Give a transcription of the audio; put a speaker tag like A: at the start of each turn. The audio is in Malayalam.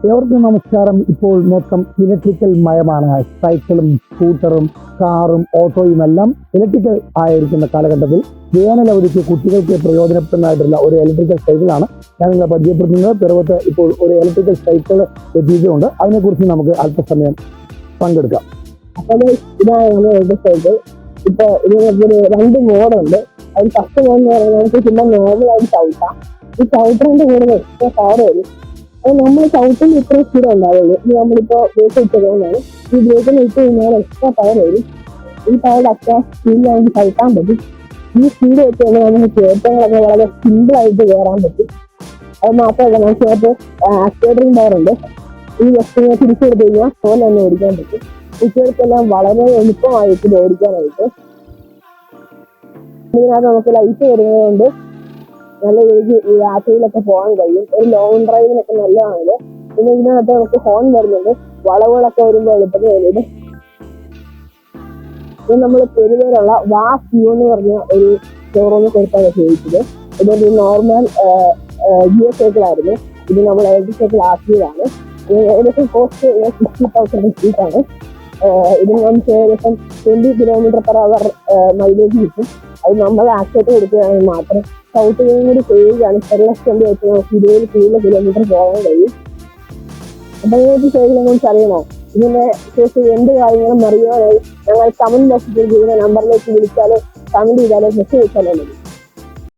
A: ഏവർക്കും നമസ്കാരം. ഇപ്പോൾ മൊത്തം ഇലക്ട്രിക്കൽ മയമാണ്. സൈക്കിളും സ്കൂട്ടറും കാറും ഓട്ടോയും എല്ലാം ഇലക്ട്രിക്കൽ ആയിരിക്കുന്ന കാലഘട്ടത്തിൽ വേനലവധിക്ക് കുട്ടികൾക്ക് പ്രയോജനപ്പെടുന്നതായിട്ടുള്ള ഒരു ഇലക്ട്രിക്കൽ സൈക്കിളാണ് ഞാൻ നിങ്ങളെ പരിചയപ്പെടുത്തുന്നത്. പിറവത്ത് ഇപ്പോൾ ഒരു ഇലക്ട്രിക്കൽ സൈക്കിൾ എത്തിയിട്ടുണ്ട്. അതിനെക്കുറിച്ച് നമുക്ക് അല്പസമയം പങ്കെടുക്കാം.
B: അപ്പോൾ ഇതാണ് സൈക്കിൾ. ഇപ്പൊ ഇതിന് രണ്ട് മോഡുണ്ട്. അതിൽ ഫസ്റ്റ് മോഡ് എന്ന് പറയുന്നത് നമുക്ക് ചുമ്മാ നോർമലായിട്ട് ചവിട്ടാം. ഈ ചവിട്ടിന്റെ കൂടെ എക്സ്ട്രാ പവർ വരും. അത് നമ്മൾ ചവിട്ടുന്ന ഇത്രയും സ്പീഡ് ഉണ്ടാവുള്ളൂ. ഇത് നമ്മളിപ്പോ ബ്രേക്ക് ഇട്ടതുകൊണ്ടാണ്. ഈ ബ്രേക്കിന് ഇട്ട് കഴിഞ്ഞാൽ എക്സ്ട്രാ പവർ വരും. ഈ പവർ അത്ര സ്പീഡിൽ നമുക്ക് ചവിട്ടാൻ പറ്റും. ഈ സ്പീഡ് വെച്ച് കഴിഞ്ഞാൽ നമുക്ക് കയറ്റങ്ങളൊക്കെ വളരെ സിമ്പിൾ ആയിട്ട് കയറാൻ പറ്റും. അത് മാത്രമല്ല നമുക്ക് ആക്സിലേറ്ററിംഗ് പവർ ഉണ്ട്. ഈ ജസ്റ്റ് തിരിച്ചു കൊടുത്തു കഴിഞ്ഞാൽ ഫോൺ തന്നെ ഓടിക്കാൻ പറ്റും. കുട്ടികൾക്കെല്ലാം വളരെ എളുപ്പമായിട്ട് ഓടിക്കാനായിട്ട്. ഇതിനകത്ത് നമുക്ക് ലൈറ്റ് വരുന്നത് കൊണ്ട് നല്ല രീതിക്ക് യാത്രയിലൊക്കെ പോകാൻ കഴിയും. ഒരു ലോങ് ഡ്രൈവിനൊക്കെ നല്ലതാണിത്. പിന്നെ ഇതിനകത്ത് നമുക്ക് ഹോൺ വരുന്നുണ്ട്. വളവുകളൊക്കെ വരുമ്പോൾ എളുപ്പത്തിൽ വരുന്നത്. ഇത് നമ്മൾ പെരുവേറുള്ള വാസ് യു എന്ന് പറഞ്ഞ ഒരു ഷോറൂമിൽ കൊടുത്താണ് ചോദിച്ചത്. ഇതൊരു നോർമൽ ജിയോ സൈക്കിളായിരുന്നു. ഇത് നമ്മൾ ഇലക്ട്രിക് സൈക്കിൾ ആക്കിയതാണ്. ഏകദേശം കോസ്റ്റ് 60,000 രൂപയാണ്. ഇതിന് നമുക്ക് ഏകദേശം 20 km/h മൈലേജ് കിട്ടും. അത് നമ്മൾ ആക്സിലേറ്റർ കൊടുക്കുകയാണെങ്കിൽ മാത്രം ചവിട്ടുകയും കൂടി ചെയ്യുകയാണ് സ്റ്റെർലെസ് വണ്ടി വെച്ച് നമുക്ക് 20 കൂടുതൽ കിലോമീറ്റർ പോകാൻ കഴിയും. അപ്പൊ നിങ്ങൾക്ക് സൈക്കിളിനെ കുറിച്ച് അറിയണോ? ഇതിനെ കുറിച്ച് എന്ത് കാര്യങ്ങളും അറിയുവാനായി ഞങ്ങൾ കമന്റ് ബോക്സിൽ ചെയ്യുന്ന നമ്പറിലേക്ക് വിളിച്ചാലോ കമന്റ് ചെയ്താലോ മെസ്സേജ് അയച്ചാലോ മതി.